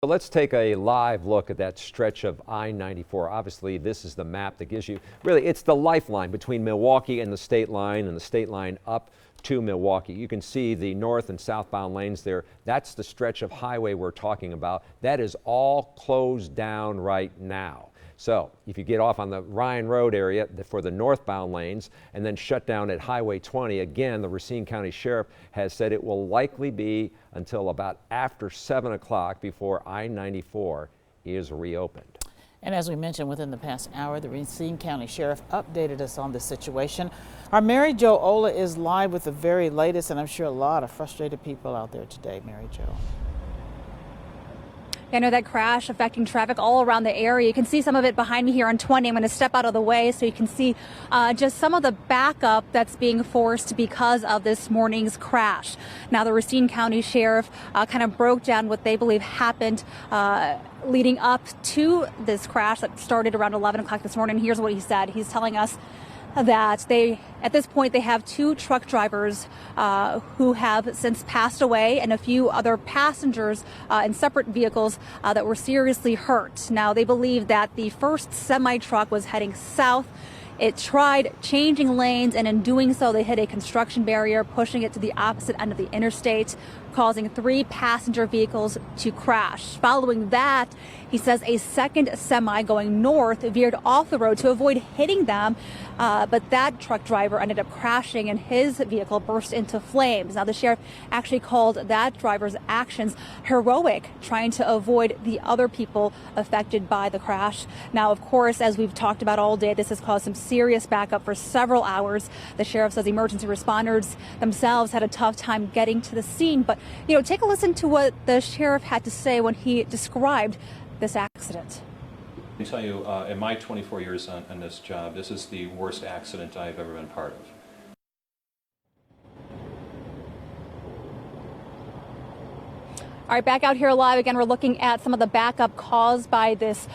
Let's take a live look at that stretch of I-94. Obviously, this is the map that gives you, really, it's the lifeline between Milwaukee and the state line up to Milwaukee. You can see the north and southbound lanes there. That's the stretch of highway we're talking about. That is all closed down right now. So if you get off on the Ryan Road area for the northbound lanes and then shut down at Highway 20, again, the Racine County Sheriff has said it will likely be until about after 7 o'clock before I-94 is reopened. And as we mentioned, within the past hour, the Racine County Sheriff updated us on the situation. Our Mary Jo Ola is live with the very latest, and I'm sure a lot of frustrated people out there today. Mary Jo. I know that crash affecting traffic all around the area. You can see some of it behind me here on 20. I'm going to step out of the way so you can see just some of the backup that's being forced because of this morning's crash. Now, the Racine County Sheriff kind of broke down what they believe happened leading up to this crash that started around 11 o'clock this morning. Here's what he said. He's telling us that at this point, they have 2 truck drivers who have since passed away and a few other passengers in separate vehicles that were seriously hurt. Now, they believe that the first semi-truck was heading south. It tried changing lanes, and in doing so, they hit a construction barrier, pushing it to the opposite end of the interstate, causing 3 passenger vehicles to crash. Following that, he says a second semi going north veered off the road to avoid hitting them, but that truck driver ended up crashing and his vehicle burst into flames. Now, the sheriff actually called that driver's actions heroic, trying to avoid the other people affected by the crash. Now, of course, as we've talked about all day, this has caused some serious backup for several hours. The sheriff says emergency responders themselves had a tough time getting to the scene. But, take a listen to what the sheriff had to say when he described this accident. I can tell you, in my 24 years on this job, this is the worst accident I've ever been part of. All right, back out here live again. We're looking at some of the backup caused by this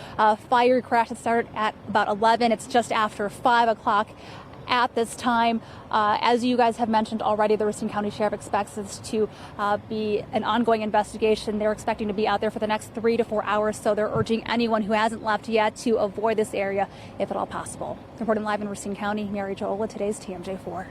fiery crash that started at about 11. It's just after 5 o'clock at this time. As you guys have mentioned already, the Racine County Sheriff expects this to be an ongoing investigation. They're expecting to be out there for the next 3 to 4 hours, so they're urging anyone who hasn't left yet to avoid this area if at all possible. Reporting live in Racine County, Mary Jo Ola, today's TMJ4.